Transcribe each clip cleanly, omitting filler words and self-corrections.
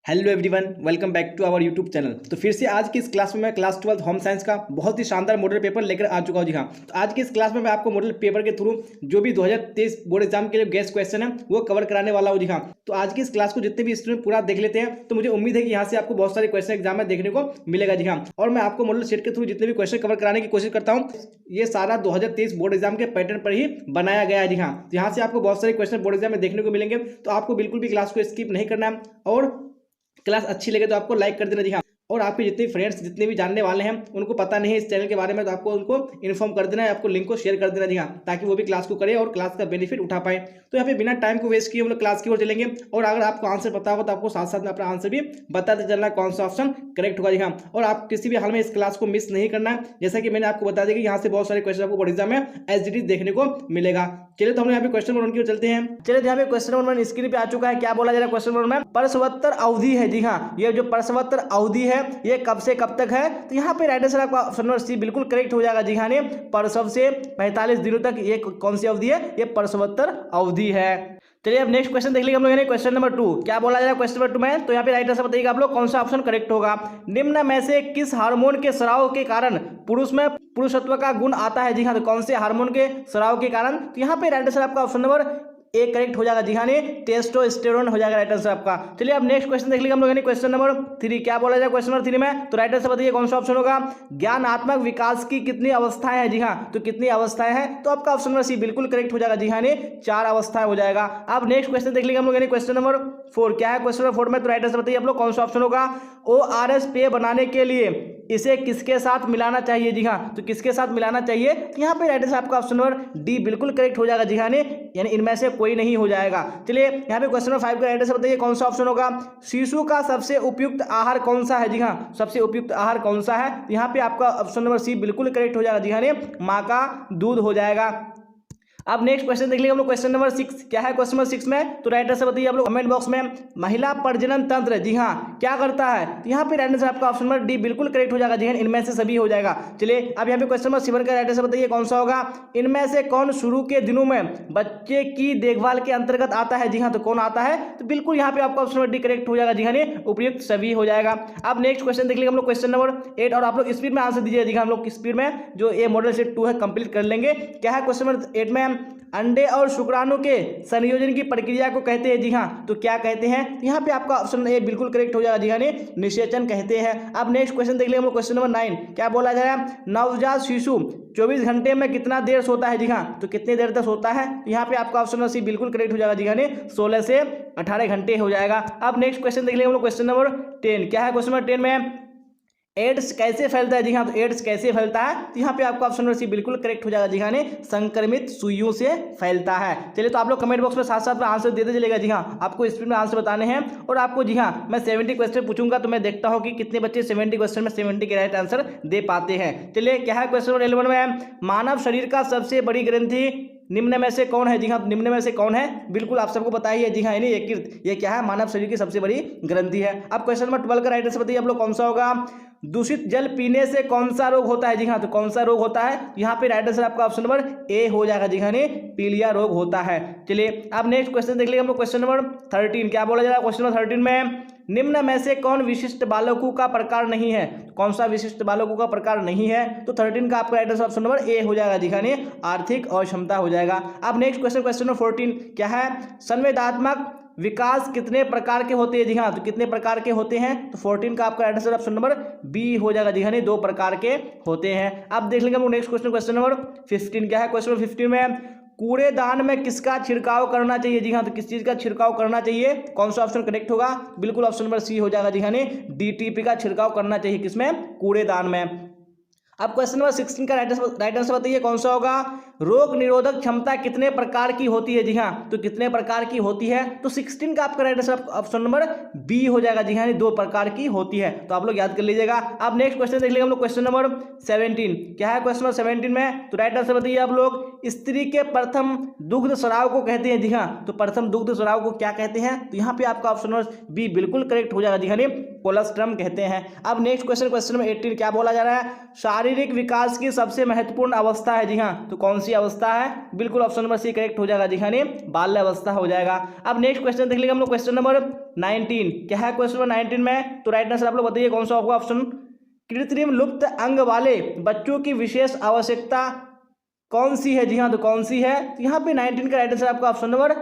Hello everyone, welcome back to our YouTube channel. तो फिर से आज की इस क्लास में मैं क्लास 12 होम साइंस का बहुत ही शानदार मॉडल पेपर लेकर आ चुका हूँ। जी हाँ, तो आज की इस क्लास में मैं आपको मॉडल पेपर के थ्रू जो भी 2023 बोर्ड एग्जाम के लिए गेस्ट क्वेश्चन है वो कवर कराने वाला हूँ। जी हाँ, तो आज की इस क्लास को जितने भी स्टूडेंट पूरा देख लेते हैं तो मुझे उम्मीद है कि यहाँ से आपको बहुत सारे क्वेश्चन एग्जाम में देखने को मिलेगा। जी हाँ, और मैं आपको मॉडल सेट के थ्रू जितने भी क्वेश्चन कवर कराने की कोशिश करता हूँ ये सारा 2023 बोर्ड एग्जाम के पैटर्न पर ही बनाया गया है। जी हाँ, यहाँ से आपको बहुत सारे क्वेश्चन बोर्ड एग्जाम में देखने को मिलेंगे, तो आपको बिल्कुल भी क्लास को स्किप नहीं करना है और क्लास अच्छी लगे तो आपको लाइक कर देना। जी हाँ, और आपके जितने फ्रेंड्स जितने भी जानने वाले हैं उनको पता नहीं है इस चैनल के बारे में तो आपको उनको इन्फॉर्म कर देना है, आपको लिंक को शेयर कर देना। जी हाँ, ताकि वो भी क्लास को करे और क्लास का बेनिफिट उठा पाए। तो यहाँ पे बिना टाइम को वेस्ट किए हम लोग क्लास की ओर चलेंगे और अगर आपको आंसर पता होगा तो आपको साथ साथ में अपना आंसर भी बताते चलना कौन सा ऑप्शन करेक्ट होगा। जी हाँ, और आप किसी भी हाल में इस क्लास को मिस नहीं करना है। जैसा कि मैंने आपको बता दिया कि यहाँ से बहुत सारे क्वेश्चन आपको बोर्ड एग्जाम में एसडीटी देखने को मिलेगा। चलिए तो हम यहाँ पे क्वेश्चन नंबर 1 की ओर चलते हैं। चलिए यहाँ पे क्वेश्चन नंबर 1 स्क्रीन पे आ चुका है। क्या बोला जा रहा है क्वेश्चन नंबर में? प्रसवोत्तर अवधि है। जी हाँ, ये जो प्रसवोत्तर अवधि है ये कब से कब तक है? तो यहाँ पे राइट आंसर आपका ऑप्शन नंबर सी बिल्कुल करेक्ट हो जाएगा। जी हाँ, प्रसव से 45 दिनों तक ये कौन सी अवधि है? ये प्रसवोत्तर अवधि है। चलिए अब नेक्स्ट क्वेश्चन देख लीजिए हम लोग। क्वेश्चन नंबर 2 क्या बोला जा रहा है क्वेश्चन नंबर 2 में? तो यहाँ पे राइट आंसर बताइएगा आप लोग कौन सा ऑप्शन करेक्ट होगा। निम्न में से किस हार्मोन के स्राव के कारण पुरुष में पुरुषत्व का गुण आता है? जी हाँ, तो कौन से हार्मोन के स्राव के कारण? तो यहाँ पे राइट आंसर आपका ऑप्शन नंबर ए करेक्ट हो जाएगा। जी हाँ, टेस्टोस्टेरोन हो जाएगा राइट आंसर आपका। चलिए अब नेक्स्ट क्वेश्चन देख लीजिए हम लोग। क्वेश्चन नंबर 3 क्या बोला जाए क्वेश्चन नंबर 3 में? तो राइट आंसर बताइए कौन सा ऑप्शन होगा। ज्ञानात्मक विकास की कितनी अवस्थाएं हैं? जी हाँ, तो कितनी अवस्थाएं हैं? तो आपका ऑप्शन नंबर सी बिल्कुल करेक्ट हो जाएगा। जी हाँ, 4 अवस्थाएं हो जाएगा। अब नेक्स्ट क्वेश्चन देख लीजिए हम लोग। क्वेश्चन नंबर 4 क्या है क्वेश्चन नंबर 4 में? तो राइट आंसर बताइए आप लोग कौन सा ऑप्शन होगा। ORS पेय बनाने के लिए इसे किसके साथ मिलाना चाहिए? जी हाँ, तो किसके साथ मिलाना चाहिए? तो यहाँ पे राइट आंसर आपका ऑप्शन नंबर डी बिल्कुल करेक्ट हो जाएगा। जी हाँ, यानी इनमें से कोई नहीं हो जाएगा। चलिए यहाँ पे क्वेश्चन नंबर 5 का राइट आंसर बताइए कौन सा ऑप्शन होगा। शिशु का सबसे उपयुक्त आहार कौन सा है? जी हाँ, सबसे उपयुक्त आहार कौन सा है? यहाँ पे आपका ऑप्शन नंबर सी बिल्कुल करेक्ट हो जाएगा। जी हाँ, माँ का दूध हो जाएगा। अब नेक्स्ट क्वेश्चन देख लीजिए हम लोग। क्वेश्चन नंबर 6 क्या है क्वेश्चन नंबर 6 में? तो राइट आंसर बताइए आप लोग कमेंट बॉक्स में। महिला प्रजनन तंत्र जी हाँ क्या करता है? तो यहाँ पे राइट आंसर आपका ऑप्शन नंबर डी बिल्कुल करेक्ट हो जाएगा। जी हाँ, इनमें से सभी हो जाएगा। चलिए अब यहाँ पे क्वेश्चन नंबर 7 का राइट आंसर बताइए कौन सा होगा। इनमें से कौन शुरू के दिनों में बच्चे की देखभाल के अंतर्गत आता है? जी हाँ, तो कौन आता है? तो बिल्कुल यहाँ पे आपका ऑप्शन नंबर डी करेक्ट हो जाएगा। जी हाँ, उपयुक्त सभी हो जाएगा। अब नेक्स्ट क्वेश्चन देख लीजिए हम लोग। क्वेश्चन नंबर 8 और आप लोग स्पीड में आंसर दीजिए। जी हाँ, हम लोग स्पीड में जो ये मॉडल सेट 2 है कंप्लीट कर लेंगे। क्या है क्वेश्चन नंबर 8 में? अंडे और शुक्राणु के संयोजन की प्रक्रिया को कहते हैं। जी हाँ, तो क्या कहते हैं? यहाँ पे आपका ऑप्शन ए बिल्कुल करेक्ट हो जाएगा। जी हाँ, निषेचन कहते हैं। अब नेक्स्ट क्वेश्चन देख लिया हम लोग। क्वेश्चन नंबर 9 क्या बोला जा रहा है? नवजात शिशु 24 घंटे में कितना देर सोता है? जी हाँ, तो कितनी देर तक सोता है? यहाँ पे आपका ऑप्शन सी बिल्कुल करेक्ट हो जाएगा। जी हाँ, 16 से 18 घंटे हो जाएगा। अब नेक्स्ट क्वेश्चन देख लिया हम लोग। क्वेश्चन नंबर 10 क्या है क्वेश्चन नंबर 10 में? एड्स कैसे फैलता है? जी हाँ, तो एड्स कैसे फैलता है? तो यहाँ पे आपका ऑप्शन नंबर सी बिल्कुल करेक्ट हो जाएगा। जी हाँ, संक्रमित सुइयों से फैलता है। चलिए तो आप लोग कमेंट बॉक्स में साथ साथ में आंसर देते चलेगा। जी हाँ, आपको स्पीड में आंसर बताने हैं और आपको जी हाँ मैं 70 क्वेश्चन पूछूंगा तो मैं देखता हूँ कि कितने बच्चे 70 क्वेश्चन में 70 के राइट आंसर दे पाते हैं। चलिए क्या है क्वेश्चन नंबर 11 में? मानव शरीर का सबसे बड़ी ग्रंथि निम्न में से कौन है? जी हाँ, निम्न में से कौन है? बिल्कुल आप सबको पता ही है। जी हाँ, यकृत ये क्या है? मानव शरीर की सबसे बड़ी ग्रंथि है। अब क्वेश्चन नंबर 12 का राइट आंसर बताइए आप लोग कौन सा होगा। दूषित जल पीने से कौन सा रोग होता है? जी हाँ, तो कौन सा रोग होता है? यहाँ पे राइट आंसर आपका ऑप्शन नंबर ए हो जाएगा। जी हाँ, पीलिया रोग होता है। चलिए अब नेक्स्ट क्वेश्चन देख लीजिए हम लोग। क्वेश्चन नंबर 13 क्या बोला जा रहा है? क्वेश्चन नंबर 13 में निम्न में से कौन विशिष्ट बालकों का प्रकार नहीं है? कौन सा विशिष्ट बालकों का प्रकार नहीं है? तो 13 का आपका right answer option number A हो जाएगा। जी हाँ, आर्थिक अक्षमता हो जाएगा। अब नेक्स्ट क्वेश्चन क्वेश्चन नंबर 14 क्या है? संवेदनात्मक विकास कितने प्रकार के होते हैं? जी हाँ, तो कितने प्रकार के होते हैं? तो 14 का आपका right answer option number B हो जाएगा। जी हाँ, 2 प्रकार के होते हैं। अब देख लेंगे हम नेक्स्ट क्वेश्चन क्वेश्चन नंबर 15 क्या है? क्वेश्चन नंबर 15 में कूड़ेदान में किसका छिड़काव करना चाहिए? जी हाँ, तो किस चीज का छिड़काव करना चाहिए? कौन सा ऑप्शन करेक्ट होगा? बिल्कुल ऑप्शन नंबर सी हो जाएगा। जी हाँ, DTP का छिड़काव करना चाहिए। किसमें? कूड़ेदान में। अब क्वेश्चन नंबर 16 का राइट आंसर बताइए कौन सा होगा। रोग निरोधक क्षमता कितने प्रकार की होती है? जी हाँ, तो कितने प्रकार की होती है? तो 16 का आपका right answer option number B हो जाएगा। जी हाँ, 2 प्रकार की होती है। तो आप लोग याद कर लीजिएगा। अब नेक्स्ट क्वेश्चन देख लेंगे हम लोग। क्वेश्चन नंबर 17 क्या है? क्वेश्चन नंबर 17 में तो राइट आंसर बताइए आप लोग। स्त्री के प्रथम दुग्ध स्राव को कहते हैं। जी हाँ, तो प्रथम दुग्ध स्राव को क्या कहते हैं? तो यहाँ पे आपका ऑप्शन नंबर बी बिल्कुल करेक्ट हो जाएगा। जी हाँ, कोलेस्ट्रम कहते हैं। अब नेक्स्ट क्वेश्चन क्वेश्चन नंबर 18 क्या बोला जा रहा है? शारीरिक विकास की सबसे महत्वपूर्ण अवस्था है। जी हाँ, तो कौन सी सी अवस्था है? बिल्कुल ऑप्शन नंबर सी करेक्ट हो जाएगा जी हाँ, बाल्य अवस्था हो जाएगा। अब नेक्स्ट क्वेश्चन देख लेंगे हम लोग, क्वेश्चन नंबर 19। क्या है क्वेश्चन नंबर 19 में? तो राइट आंसर आप लोग बताइए कौन सा होगा ऑप्शन। कृत्रिम लुप्त अंग वाले बच्चों की विशेष आवश्यकता कौन सी है? जी हाँ, तो कौन सी है? तो यहाँ पे 19 का राइट आंसर आपका ऑप्शन नंबर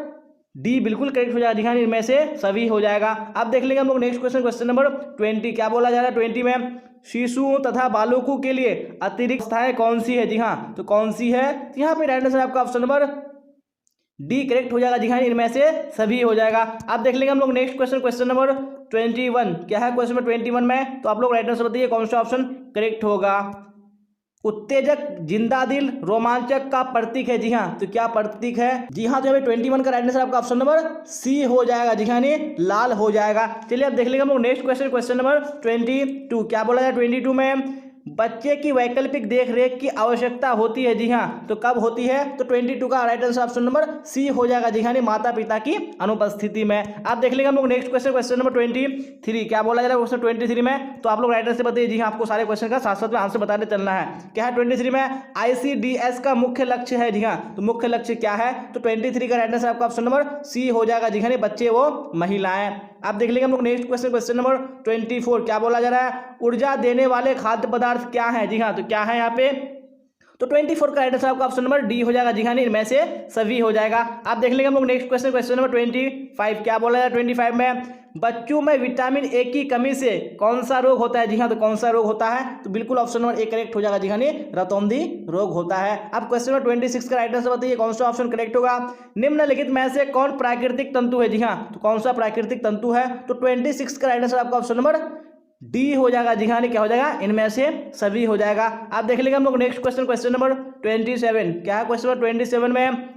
डी बिल्कुल करेक्ट हो जाएगा जी हाँ, इनमें से सभी हो जाएगा। अब देख लेंगे हम लोग नेक्स्ट क्वेश्चन, क्वेश्चन नंबर 20। क्या बोला जा रहा है 20 में? शिशुओं तथा बालकों के लिए अतिरिक्त अवस्थाएं कौन सी है? जी हाँ, तो कौन सी है? तो यहाँ पे राइट आंसर आपका ऑप्शन नंबर डी करेक्ट हो जाएगा जी हाँ, इनमें से सभी हो जाएगा। अब देख लेंगे हम लोग नेक्स्ट क्वेश्चन, क्वेश्चन नंबर 21। क्या है क्वेश्चन नंबर 21 में? तो आप लोग राइट आंसर बताइए कौन सा ऑप्शन करेक्ट होगा। उत्तेजक, जिंदा दिल, रोमांचक का प्रतीक है। जी हाँ, तो क्या प्रतीक है? जी हाँ, तो यहाँ पे 21 का राइट आंसर आपका ऑप्शन नंबर सी हो जाएगा जी हाँ, लाल हो जाएगा। चलिए अब देख लेंगे हम लोग नेक्स्ट क्वेश्चन, क्वेश्चन नंबर 22। क्या बोला जाए 22 में? बच्चे की वैकल्पिक देखरेख की आवश्यकता होती है। जी हाँ, तो कब होती है? तो 22 का right answer option number C हो जाएगा जी हाँ, माता पिता की अनुपस्थिति में। आप देख लेंगे हम लोग नेक्स्ट क्वेश्चन, क्वेश्चन नंबर 23। क्या बोला जा रहा है क्वेश्चन 23 में? तो आप लोग राइट आंसर बताइए जी हाँ, आपको सारे क्वेश्चन का साथ साथ में आंसर बताने चलना है। क्या है 23 में? ICDS का मुख्य लक्ष्य है। जी हाँ, तो मुख्य लक्ष्य क्या है? तो 23 का राइट आंसर आपका ऑप्शन नंबर सी हो जाएगा जी हाँ, बच्चे वो महिलाएं। आप देख लेंगे हम लोग नेक्स्ट क्वेश्चन, क्वेश्चन नंबर 24। क्या बोला जा रहा है? ऊर्जा देने वाले खाद्य पदार्थ क्या है? जी हाँ, तो क्या है यहाँ पे? तो 24 का राइट आंसर आपका ऑप्शन नंबर डी हो जाएगा जी हाँ, इनमें से सभी हो जाएगा। आप देख लेंगे हम लोग नेक्स्ट क्वेश्चन, क्वेश्चन नंबर 25। क्या बोला जाए 25 में? बच्चों में विटामिन ए की कमी से कौन सा रोग होता है? जी हाँ, तो कौन सा रोग होता है? तो बिल्कुल ऑप्शन नंबर ए करेक्ट हो जाएगा जी हाँ, रतौंधी रोग होता है। अब क्वेश्चन नंबर 26 का राइट आंसर बताइए कौन सा ऑप्शन करेक्ट होगा। निम्नलिखित में से कौन प्राकृतिक तंतु है? जी हाँ, तो कौन सा प्राकृतिक तंतु है? तो 26 का राइट आंसर आपका ऑप्शन नंबर डी हो जाएगा जी हाँ, क्या हो जाएगा? इनमें से सभी हो जाएगा। आप देख लेंगे हम लोग नेक्स्ट क्वेश्चन, क्वेश्चन नंबर 27। क्या है क्वेश्चन नंबर 27 में?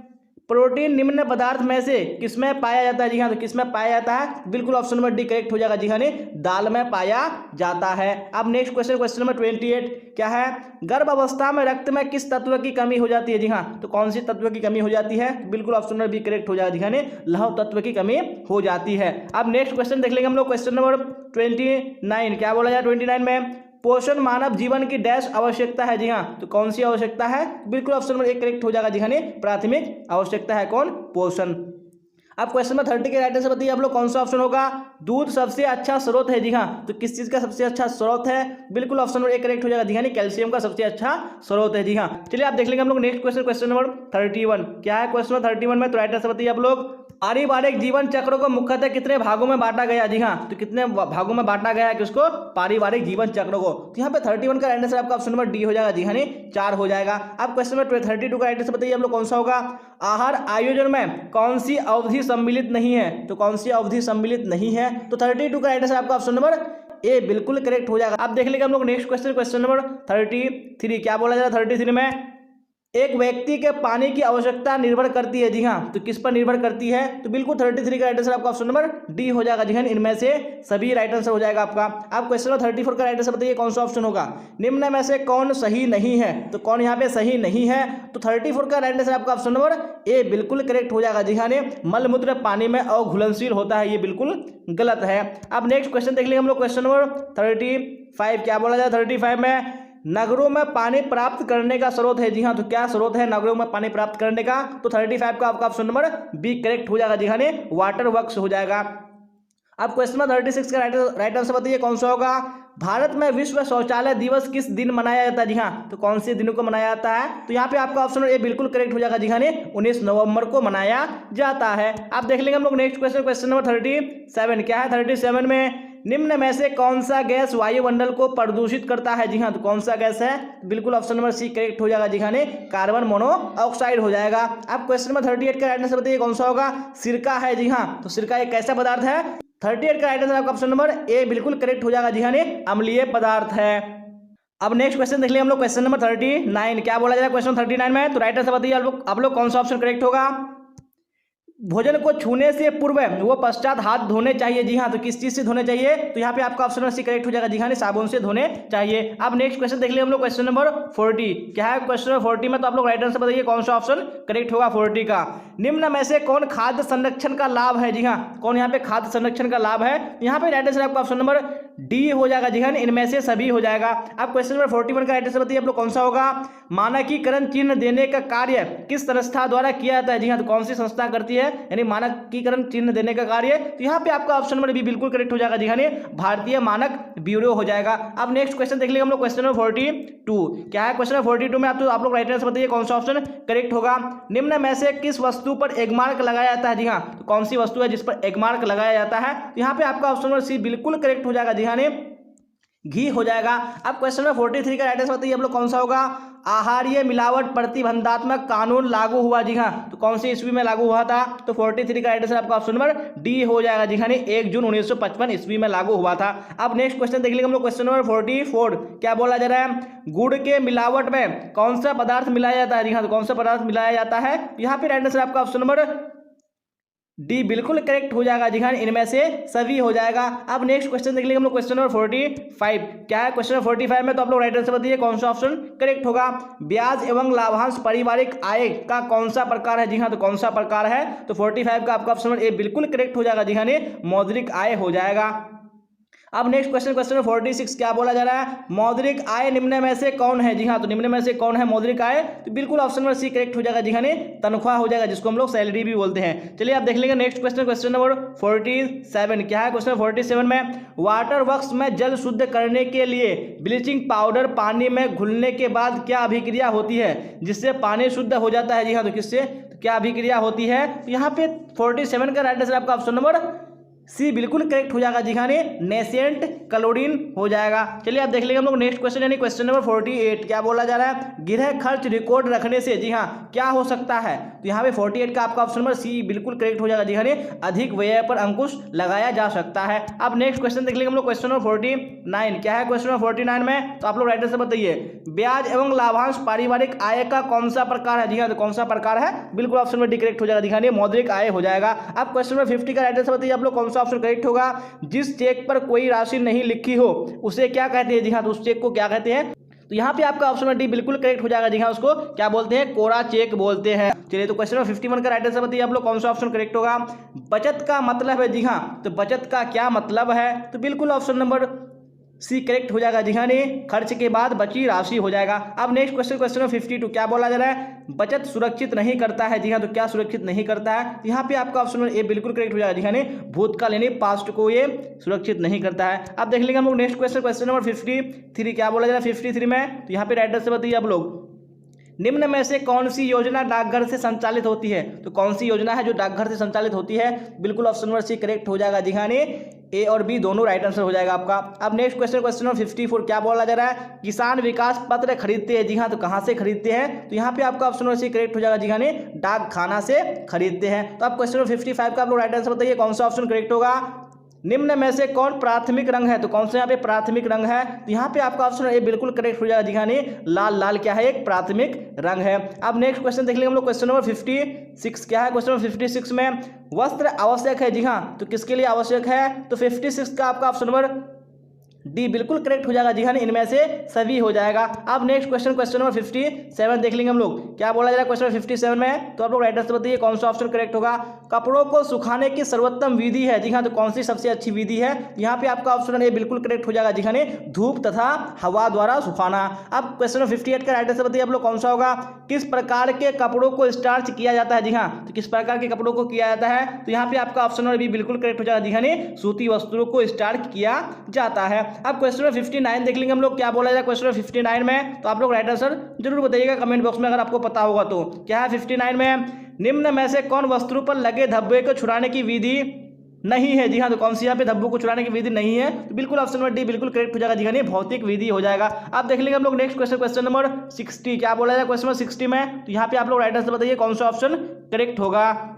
प्रोटीन निम्न पदार्थ में से किसमें पाया जाता है? जी हाँ, तो किसमें पाया जाता है? बिल्कुल ऑप्शन नंबर डी करेक्ट हो जाएगा जी हाँ, दाल में पाया जाता है। अब नेक्स्ट क्वेश्चन, क्वेश्चन नंबर 28। क्या है? गर्भ अवस्था में रक्त में किस तत्व की कमी हो जाती है? जी हाँ, तो कौन सी तत्व की कमी हो जाती है? बिल्कुल ऑप्शन नंबर बी करेक्ट हो जाएगा जी हाँ, लौह तत्व की कमी हो जाती है। अब नेक्स्ट क्वेश्चन देख लेंगे हम लोग, क्वेश्चन नंबर 29। क्या बोला जाए 29 में? पोषण मानव जीवन की डैश आवश्यकता है। जी हाँ, तो कौन सी आवश्यकता है? बिल्कुल ऑप्शन नंबर 1 करेक्ट हो जाएगा जी हाँ, प्राथमिक आवश्यकता है कौन? पोषण। अब क्वेश्चन नंबर 30 के राइट आंसर बताइए आप लोग कौन सा ऑप्शन होगा। दूध सबसे अच्छा स्रोत है। जी हाँ, तो किस चीज का सबसे अच्छा स्रोत है? बिल्कुल ऑप्शन नंबर 1 करेक्ट हो जाएगा जी हाँ, कैल्शियम का सबसे अच्छा स्रोत है। जी हाँ, चलिए आप देख लेंगे हम लोग नेक्स्ट क्वेश्चन, क्वेश्चन नंबर 31। क्या है क्वेश्चन नंबर 31 में? तो राइट आंसर बताइए आप लोग। पारिवारिक जीवन चक्र को मुख्यतः कितने भागों में बांटा गया? जी हाँ, तो कितने भागों में बांटा गया है किसको? पारिवारिक जीवन चक्र को। तो यहाँ पे 31 का राइट आंसर आपका ऑप्शन नंबर डी हो जाएगा जी हाँ, 4 हो जाएगा। अब क्वेश्चन नंबर 32 का राइट आंसर बताइए आप लोग कौन सा होगा। आहार आयोजन में कौन सी अवधि सम्मिलित नहीं है? तो कौन सी अवधि सम्मिलित नहीं है? तो 32 का राइट आंसर आपका ऑप्शन नंबर ए बिल्कुल करेक्ट हो जाएगा। अब देख लेंगे हम लोग नेक्स्ट क्वेश्चन, क्वेश्चन नंबर 33। क्या बोला जा रहा है 33 में? एक व्यक्ति के पानी की आवश्यकता निर्भर करती है। जी हाँ, तो किस पर निर्भर करती है? तो बिल्कुल 33 का राइट आंसर आपका ऑप्शन नंबर डी हो जाएगा जी हाँ, इनमें से सभी राइट आंसर हो जाएगा आपका। आप क्वेश्चन नंबर 34 का राइट आंसर बताइए कौन सा ऑप्शन होगा। निम्न में से कौन सही नहीं है? तो कौन यहाँ पे सही नहीं है? तो 34 का राइट आंसर आपका ऑप्शन नंबर ए बिल्कुल करेक्ट हो जाएगा जी हाँ, मलमूत्र पानी में अघुलनशील होता है, ये बिल्कुल गलत है। अब नेक्स्ट क्वेश्चन देख लेंगे हम लोग, क्वेश्चन नंबर 35। क्या बोला जाए 35 में? नगरों में पानी प्राप्त करने का स्रोत है। जी हाँ, तो क्या स्रोत है नगरों में पानी प्राप्त करने का? तो 35 का आपका ऑप्शन नंबर बी करेक्ट हो जाएगा जी हाँ, वाटर वर्क्स हो जाएगा। अब क्वेश्चन नंबर 36 का राइट आंसर बताइए कौन सा होगा। भारत में विश्व शौचालय दिवस किस दिन मनाया जाता है? जी हाँ, तो कौन से दिनों को मनाया जाता है? तो यहाँ पे आपका ऑप्शन ए बिल्कुल करेक्ट हो जाएगा जी हाँ, 19 नवंबर को मनाया जाता है। अब देख लेंगे हम लोग नेक्स्ट क्वेश्चन, क्वेश्चन नंबर 37। क्या है 37 में? निम्न में से कौन सा गैस वायुमंडल को प्रदूषित करता है? जी हाँ, तो कौन सा गैस है? बिल्कुल ऑप्शन नंबर सी करेक्ट हो जाएगा जी हाँ, कार्बन मोनोऑक्साइड हो जाएगा। अब क्वेश्चन नंबर 38 का राइट आंसर बताइए कौन सा होगा। सिरका है। जी हाँ, तो सिरका एक कैसा पदार्थ है? 38 का राइट आंसर आपका ऑप्शन नंबर ए बिल्कुल करेक्ट हो जाएगा जी हाँ, अम्लीय पदार्थ है। अब नेक्स्ट क्वेश्चन देख लिया हम लोग, क्वेश्चन नंबर 39। क्या बोला जाएगा क्वेश्चन 39 में? तो राइट आंसर बताइए आप लोग कौन सा ऑप्शन करेक्ट होगा। भोजन को छूने से पूर्व वो पश्चात हाथ धोने चाहिए। जी हाँ, तो किस चीज से धोने चाहिए? तो यहाँ पे आपका ऑप्शन सी करेक्ट हो जाएगा जी हाँ, साबुन से धोने चाहिए। अब नेक्स्ट क्वेश्चन देख लिया हम लोग, क्वेश्चन नंबर 40। क्या है क्वेश्चन नंबर 40 में? तो आप लोग राइट आंसर बताइए कौन सा ऑप्शन करेक्ट होगा 40 का। निम्न में से कौन खाद्य संरक्षण का लाभ है? जी हाँ, कौन यहाँ पे खाद्य संरक्षण का लाभ है? यहाँ पे राइट आंसर आपका ऑप्शन नंबर डी हो जाएगा जी हाँ, इनमें से सभी हो जाएगा। अब क्वेश्चन नंबर 41 का राइट आंसर बताइए आप लोग कौन सा होगा। मानकीकरण चिन्ह देने का कार्य किस संस्था द्वारा किया जाता है। जी हाँ, तो कौन सी संस्था करती है यानी मानकीकरण चिन्ह देने का कार्य। तो यहाँ पे आपका ऑप्शन नंबर बी बिल्कुल करेक्ट हो जाएगा जी हाँ, भारतीय मानक ब्यूरो हो जाएगा। अब नेक्स्ट क्वेश्चन देख लेंगे हम लोग क्वेश्चन नंबर 42 क्या है। क्वेश्चन नंबर 42 में आप लोग राइट आंसर बताइए कौन सा ऑप्शन करेक्ट होगा। निम्न में से किस वस्तु पर एग मार्क लगाया जाता है। जी हाँ, तो कौन सी वस्तु है जिस पर एग मार्क लगाया जाता है। तो यहाँ पे आपका ऑप्शन नंबर सी बिल्कुल करेक्ट हो जाएगा जी हाँ, घी हो जाएगा। अब क्वेश्चन नंबर 43 का राइट आंसर बताइए आप लोग कौन सा होगा। आहारीय मिलावट प्रतिबंधात्मक कानून लागू हुआ। जी हाँ, तो कौन सी ईस्वी में लागू हुआ था। तो 43 का राइट आंसर आपका ऑप्शन नंबर डी हो जाएगा जी हाँ, 1 जून 1955 ईस्वी में लागू हुआ था। अब नेक्स्ट क्वेश्चन देख लेंगे हम लोग क्वेश्चन नंबर 44 क्या बोला जा रहा है। गुड़ के मिलावट में कौन सा पदार्थ मिलाया जाता है। जी हाँ, तो कौन सा पदार्थ मिलाया जाता है। यहाँ पे राइट आंसर आपका ऑप्शन नंबर डी बिल्कुल करेक्ट हो जाएगा जी हाँ, इनमें से सभी हो जाएगा। अब नेक्स्ट क्वेश्चन देख लेंगे हम लोग क्वेश्चन नंबर 45 क्या है। क्वेश्चन नंबर 45 में तो आप लोग राइट आंसर बताइए कौन सा ऑप्शन करेक्ट होगा। ब्याज एवं लाभांश पारिवारिक आय का कौन सा प्रकार है। जी हाँ, तो कौन सा प्रकार है। तो 45 का आपका ऑप्शन नंबर ए बिल्कुल करेक्ट हो जाएगा जी हाँ, मौद्रिक आय हो जाएगा। अब नेक्स्ट क्वेश्चन नंबर 46 क्या बोला जा रहा है। मौद्रिक आय निम्न में से कौन है। जी हाँ, तो निम्न में से कौन है मौद्रिक आय। तो बिल्कुल ऑप्शन नंबर सी करेक्ट हो जाएगा जी हाँ, तनख्वाह हो जाएगा जिसको हम लोग सैलरी भी बोलते हैं। चलिए आप देख लेंगे नेक्स्ट क्वेश्चन नंबर 47 क्या है। क्वेश्चन 47 में वाटर वर्क्स में जल शुद्ध करने के लिए ब्लीचिंग पाउडर पानी में घुलने के बाद क्या अभिक्रिया होती है जिससे पानी शुद्ध हो जाता है। जी हाँ, तो किससे क्या अभिक्रिया होती है। तो यहाँ पे 47 का राइट आंसर आपका ऑप्शन नंबर सी बिल्कुल करेक्ट हो जाएगा जी हाँ, नेसेंट क्लोरीन हो जाएगा। चलिए आप देख लेंगे हम लोग नेक्स्ट क्वेश्चन यानी क्वेश्चन नंबर 48 क्या बोला जा रहा है। गृह खर्च रिकॉर्ड रखने से जी हाँ क्या हो सकता है। तो यहाँ पे 48 का आपका ऑप्शन नंबर सी बिल्कुल करेक्ट हो जाएगा जी हाँ, अधिक व्यय पर अंकुश लगाया जा सकता है। अब नेक्स्ट क्वेश्चन देख लेंगे हम लोग क्वेश्चन नंबर 49 क्या है। क्वेश्चन नंबर 49 में तो आप लोग राइट आंसर बताइए ब्याज एवं लाभांश पारिवारिक आय का कौन सा प्रकार है। जी हाँ, तो कौन सा प्रकार है बिल्कुल ऑप्शन नंबर डी करेक्ट हो जाएगा जी हाँ, मौद्रिक आय हो जाएगा। अब क्वेश्चन नंबर 50 का राइट आंसर बताइए आप लोग कौन सा ऑप्शन करेक्ट होगा। जिस चेक पर कोई राशि नहीं लिखी हो उसे क्या कहते हैं। जी हाँ, तो उस चेक को क्या कहते हैं। तो यहाँ पे आपका ऑप्शन डी बिल्कुल करेक्ट हो जाएगा जी हाँ, उसको क्या बोलते हैं कोरा चेक बोलते हैं। चलिए तो क्वेश्चन नंबर 51 का राइट आंसर बताइए आप लोग कौन सा ऑप्शन करेक्ट होगा। बचत का मतलब है। जी हाँ, तो बचत का क्या मतलब है। तो बिल्कुल ऑप्शन नंबर सी करेक्ट हो जाएगा जी हाँ, खर्च के बाद बची राशि हो जाएगा। अब नेक्स्ट क्वेश्चन नंबर 52 क्या बोला जा रहा है। बचत सुरक्षित नहीं करता है। जी हाँ, तो क्या सुरक्षित नहीं करता है। तो यहाँ पे आपका ऑप्शन नंबर ए बिल्कुल करेक्ट हो जाएगा जी हाँ, भूतकाल यानी पास्ट को ये सुरक्षित नहीं करता है। अब देख लेंगे हम लोग नेक्स्ट क्वेश्चन नंबर 53 क्या बोला जा रहा है 53 में। तो यहाँ पे राइट आंसर बताइए आप लोग निम्न में से कौन सी योजना डाकघर से संचालित होती है। तो कौन सी योजना है जो डाकघर से संचालित होती है। बिल्कुल ऑप्शन नंबर सी करेक्ट हो जाएगा जी हाँ, ए और बी दोनों राइट आंसर हो जाएगा आपका। अब नेक्स्ट क्वेश्चन नंबर 54 क्या बोला जा रहा है। किसान विकास पत्र खरीदते हैं। जी हाँ, तो कहाँ से खरीदते हैं। तो यहाँ पे आपका ऑप्शन नंबर सी करेक्ट हो जाएगा जी हाँ, डाक खाना से खरीदते हैं। तो अब क्वेश्चन नंबर 55 का आप लोग राइट आंसर बताइए कौन सा ऑप्शन करेक्ट होगा। निम्न में से कौन प्राथमिक रंग है। तो कौन सा यहाँ पे प्राथमिक रंग है। तो यहाँ पे आपका ऑप्शन ए बिल्कुल करेक्ट हो जाएगा जी हाँ, लाल लाल क्या है एक प्राथमिक रंग है। अब नेक्स्ट क्वेश्चन देख लेंगे हम लोग क्वेश्चन नंबर 56 क्या है। क्वेश्चन नंबर 56 में वस्त्र आवश्यक है। जी हाँ, तो किसके लिए आवश्यक है। तो 56 का आपका ऑप्शन नंबर डी बिल्कुल करेक्ट हो जाएगा जी हाँ, इनमें से सभी हो जाएगा। अब नेक्स्ट क्वेश्चन नंबर 57 देख लेंगे हम लोग क्या बोला जा रहा है क्वेश्चन 57 में। तो आप लोग राइट आंसर बताइए कौन सा ऑप्शन करेक्ट होगा। कपड़ों को सुखाने की सर्वोत्तम विधि है। जी हाँ, तो कौन सी सबसे अच्छी विधि है। यहाँ पे आपका ऑप्शन ए बिल्कुल करेक्ट हो जाएगा जी हाँ, धूप तथा हवा द्वारा सुखाना। अब क्वेश्चन नंबर 58 का राइट आंसर बताइए आप लोग कौन सा होगा। किस प्रकार के कपड़ों को स्टार्च किया जाता है। जी हाँ, तो किस प्रकार के कपड़ों को किया जाता है। तो यहाँ पे आपका ऑप्शन नंबर बी बिल्कुल करेक्ट हो जाएगा जी हाँ, सूती वस्त्रों को स्टार्च किया जाता है। अब क्वेश्चन नंबर 59 देख लेंगे हम लोग क्या बोला जाए क्वेश्चन नंबर 59 में। तो आप लोग राइट आंसर जरूर बताइएगा कमेंट बॉक्स में अगर आपको पता होगा तो। क्या है 59 में निम्न में से कौन वस्त्रों पर लगे धब्बे को छुड़ाने की विधि नहीं है। जी हाँ, तो कौन सी यहाँ पे धब्बों को छुड़ाने की विधि नहीं है। तो बिल्कुल ऑप्शन नंबर डी बिल्कुल करेक्ट हो जाएगा जी हाँ, भौतिक विधि हो जाएगा। अब देख लेंगे हम लोग नेक्स्ट क्वेश्चन नंबर 60 क्या बोला जाए क्वेश्चन नंबर 60 में। तो यहाँ पे आप लोग राइट आंसर बताइए कौन सा ऑप्शन करेक्ट होगा।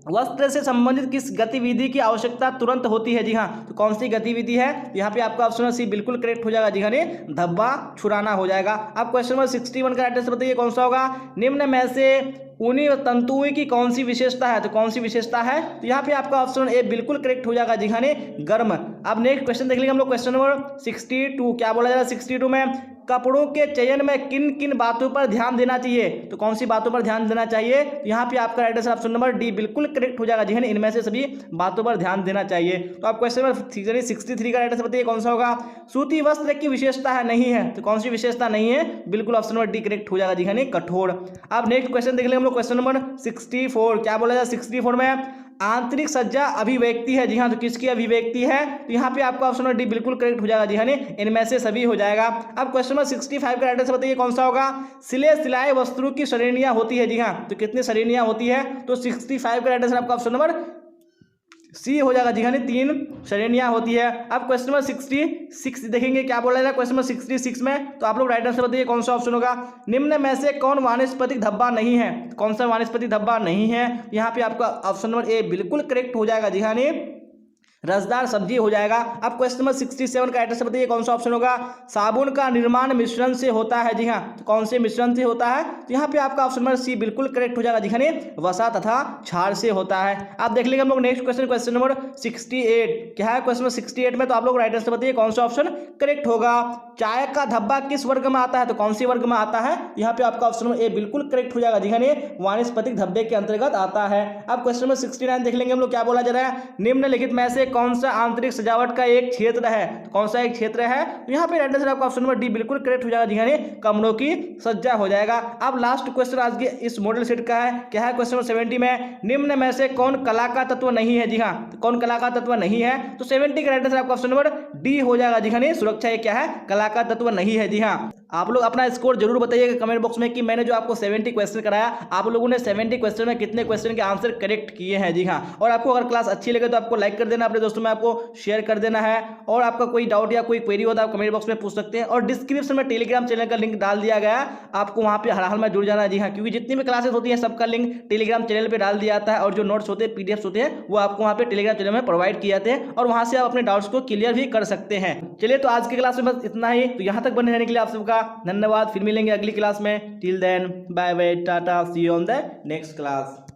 वस्त्र से संबंधित किस गतिविधि की आवश्यकता तुरंत होती है। जी हाँ, तो कौन सी गतिविधि है। यहाँ पे आपका ऑप्शन सी बिल्कुल करेक्ट हो जाएगा जी हाँ, धब्बा छुड़ाना हो जाएगा। अब क्वेश्चन नंबर 61 का राइट आंसर बताइए कौन सा होगा। निम्न में से ऊनी व तंतुओं की कौन सी विशेषता है। तो कौन सी विशेषता है। तो यहाँ पे आपका ऑप्शन ए बिल्कुल करेक्ट हो जाएगा जी हाँ, गर्म अब नेक्स्ट क्वेश्चन देख लेंगे हम लोग, क्वेश्चन नंबर 62। क्या बोला जा रहा है 62 में, कपड़ों के चयन में किन किन बातों पर ध्यान देना चाहिए। तो कौन सी बातों पर ध्यान देना चाहिए, यहाँ पे आपका right answer option number D बिल्कुल करेक्ट हो जाएगा जी है ना, इनमें से सभी बातों पर ध्यान देना चाहिए। तो आप क्वेश्चन नंबर 63 का राइट आंसर बताइए कौन सा होगा। सूती वस्त्र की विशेषता है नहीं है, तो कौन सी विशेषता नहीं है, बिल्कुल ऑप्शन नंबर डी करेक्ट हो जाएगा जी है ना, कठोर। अब नेक्स्ट क्वेश्चन देख लेंगे हम लोग, क्वेश्चन नंबर 64। क्या बोला जाए 64 में, आंतरिक सज्जा अभिव्यक्ति है, जी हाँ, तो किसकी अभिव्यक्ति है, तो यहाँ पे आपका ऑप्शन नंबर डी बिल्कुल करेक्ट हो जाएगा जी हाँ, इनमें से सभी हो जाएगा। अब क्वेश्चन नंबर 65 का राइट आंसर बताइए कौन सा होगा। सिलाए वस्त्रों की श्रेणियां होती है, जी हाँ, तो कितनी श्रेणियां होती है, तो 65 का राइट आंसर आपका ऑप्शन नंबर सी हो जाएगा जी हाँ, 3 श्रेणियां होती है। अब क्वेश्चन नंबर 66 देखेंगे, क्या बोला जाएगा क्वेश्चन नंबर 66 में, तो आप लोग राइट आंसर बताइए कौन सा ऑप्शन होगा। निम्न में से कौन वानस्पतिक धब्बा नहीं है, कौन सा वानस्पतिक धब्बा नहीं है, यहाँ पे आपका ऑप्शन नंबर ए बिल्कुल करेक्ट हो जाएगा जी हाँ, रसदार सब्जी हो जाएगा। अब क्वेश्चन नंबर 67 का एड्रेस बताइए कौन सा ऑप्शन होगा। साबुन का निर्माण मिश्रण से होता है, जी हाँ, तो कौन से मिश्रण से होता है, तो यहाँ पे आपका ऑप्शन नंबर सी बिल्कुल करेक्ट हो जाएगा जी हाँ, वसा तथा क्षार से होता है। आप देख लेंगे हम लोग नेक्स्ट क्वेश्चन, क्वेश्चन नंबर 68। क्या है क्वेश्चन नंबर 68 में, तो आप लोग राइट आंसर बताइए कौन सा ऑप्शन करेक्ट होगा। चाय का धब्बा किस वर्ग में आता है, तो कौन सी वर्ग में आता है, यहाँ पे आपका ऑप्शन नंबर ए बिल्कुल करेक्ट हो जाएगा जी हाँ, वानस्पतिक धब्बे के अंतर्गत आता है। अब क्वेश्चन नंबर 69 देख लेंगे हम लोग, क्या बोला जा रहा है। निम्नलिखित में से कौन सा आंतरिक सजावट का एक क्षेत्र है, तो कौन सा एक क्षेत्र है, तो यहाँ पे राइट आंसर आपका ऑप्शन नंबर डी बिल्कुल करेक्ट हो जाएगा जी हाँ, कमरों की सज्जा हो जाएगा। अब लास्ट क्वेश्चन आज के इस मॉडल सेट का है, क्या है क्वेश्चन नंबर 70 में, निम्न में से कौन कला का तत्व नहीं है, जी हाँ, तो कौन कला का तत्व नहीं है, तो 70 का राइट आंसर आपका ऑप्शन नंबर डी हो जाएगा जी हाँ, सुरक्षा ये क्या है, कला का तत्व नहीं है। जी हाँ, आप लोग अपना स्कोर जरूर बताइएगा कमेंट बॉक्स में कि मैंने जो आपको 70 क्वेश्चन कराया, आप लोगों ने 70 क्वेश्चन में कितने क्वेश्चन के आंसर करेक्ट किए हैं। जी हाँ, और आपको अगर क्लास अच्छी लगे तो आपको लाइक कर देना, अपने दोस्तों में आपको शेयर कर देना है, और आपका कोई डाउट या कोई क्वेरी हो तो आप कमेंट बॉक्स में पूछ सकते हैं। और डिस्क्रिप्शन में टेलीग्राम चैनल का लिंक डाल दिया गया, आपको वहाँ पे हर हाल में जुड़ जाना है। जी हाँ, क्योंकि जितनी भी क्लासेस होती हैं सबका लिंक टेलीग्राम चैनल पर डाल दिया जाता है, और जो नोट्स होते हैं पीडीएफ होते हैं वो आपको वहाँ पे टेलीग्राम चैनल में प्रोवाइड किए जाते हैं, और वहाँ से आप अपने डाउट्स को क्लियर भी कर सकते हैं। चलिए, तो आज की क्लास में बस इतना ही। तो यहाँ तक बने रहने के लिए आप सबका धन्यवाद। फिर मिलेंगे अगली क्लास में। Till then bye bye, tata, see you on the next class.